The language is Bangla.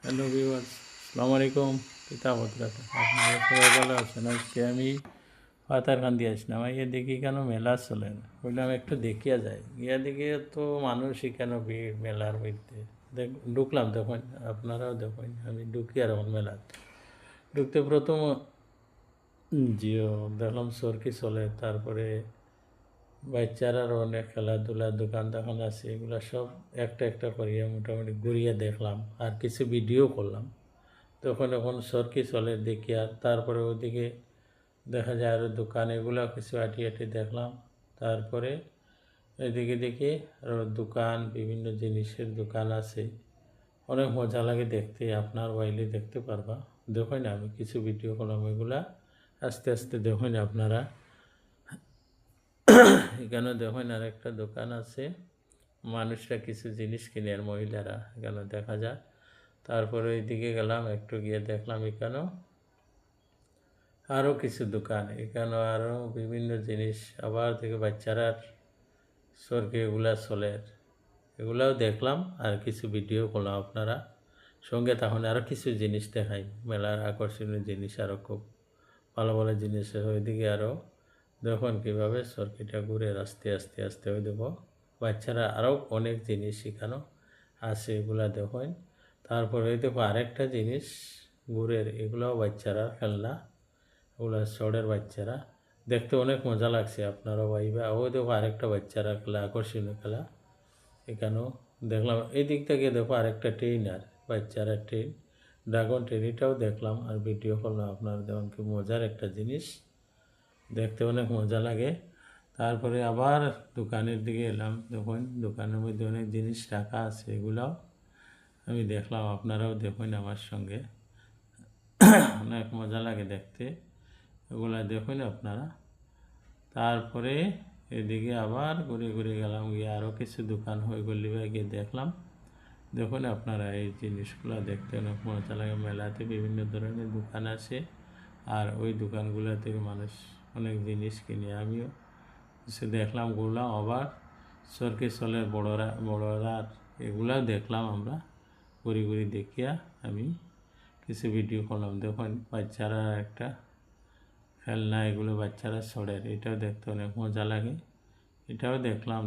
হ্যালো ভিউয়ার্স, আসসালামু আলাইকুম। পিতা ভদ্রাতা আপনারা সবাই ভালো আছেন? আজকে আমি পাতারকান্দি আসলাম, আইয়া দেখি কেন মেলা চলে না। বললাম একটু দেখিয়া যায়, গিয়া দেখি তো মানুষ কেন ভিড় মেলার মধ্যে। ঢুকলাম তখন, আপনারাও দেখুন, আমি ঢুকি আর এখন মেলা ঢুকতে প্রথম জিও দেখলাম সরকি চলে, তারপরে বাচ্চারার অনেক খেলাধুলার দোকান দোকান আছে, এগুলো সব একটা একটা করিয়া মোটামুটি ঘুরিয়ে দেখলাম আর কিছু ভিডিও করলাম। তখন এখন সরকি চলে দেখি, আর তারপরে ওদিকে দেখা যায় আরও দোকান, এগুলো কিছু আটি আটি দেখলাম। তারপরে এদিকে দেখি আরও দোকান, বিভিন্ন জিনিসের দোকান আছে, অনেক মজা লাগে দেখতে। আপনার বাইলে দেখতে পারবা, দেখুন আমি কিছু ভিডিও করলাম, এগুলা আস্তে আস্তে দেখুন আপনারা। এখানে দেখুন আর একটা দোকান আছে, মানুষরা কিছু জিনিস কিনে আর মহিলারা এখানে দেখা যায়। তারপরে এইদিকে গেলাম, একটু গিয়ে দেখলাম এখানেও আরও কিছু দোকান, এখানেও আরও বিভিন্ন জিনিস, আবার থেকে বাচ্চারার সরকে এগুলা চলে, এগুলাও দেখলাম আর কিছু ভিডিও করলাম। আপনারা সঙ্গে তখন আরও কিছু জিনিস দেখাই, মেলার আকর্ষণীয় জিনিস আরও খুব ভালো ভালো জিনিস। ওইদিকে আরও দেখুন কীভাবে সরকিটা ঘুরে আস্তে আস্তে আস্তে, ওই দেখো বাচ্চারা আরও অনেক জিনিস শেখানো আছে, এগুলা দেখুন। তারপরে ওই দেখো আরেকটা জিনিস ঘুরের, এগুলাও বাচ্চারা খেলনা, ওগুলো শহরের বাচ্চারা দেখতে অনেক মজা লাগছে। আপনারাও ভাইবা, ওই দেখো আরেকটা বাচ্চারা খেলা, আকর্ষণীয় খেলা এখানেও দেখলাম। এই দিক থেকে দেখো আরেকটা ট্রেন, আর বাচ্চারা ট্রেন, ড্রাগন ট্রেন, এটাও দেখলাম আর ভিডিও করলাম। আপনারা দেখুন কি মজার একটা জিনিস, দেখতে অনেক মজা লাগে। তারপরে আবার দোকানের দিকে এলাম, দেখুন দোকানের মধ্যে অনেক জিনিস রাখা আছে, এগুলাও আমি দেখলাম। আপনারাও দেখুন আমার সঙ্গে, অনেক মজা লাগে দেখতে, এগুলা দেখুন আপনারা। তারপরে এদিকে আবার ঘুরে ঘুরে গেলাম, গিয়ে আরও কিছু দোকান হয়ে গলি গিয়ে দেখলাম। দেখুন আপনারা এই জিনিসগুলো দেখতে অনেক মজা লাগে। মেলাতে বিভিন্ন ধরনের দোকান আছে, আর ওই দোকানগুলো থেকে মানুষ অনেক জিনিস কিনে, আমিও কিছু দেখলাম। ঘুরলাম আবার সরকে চলে বড়রা এগুলাও দেখলাম। আমরা ঘুরি ঘুরি দেখিয়া আমি কিছু ভিডিও করলাম। দেখুন বাচ্চারা একটা খেলনা, এগুলো বাচ্চারা ছড়ের, এটাও দেখতে অনেক মজা লাগে, এটাও দেখলাম।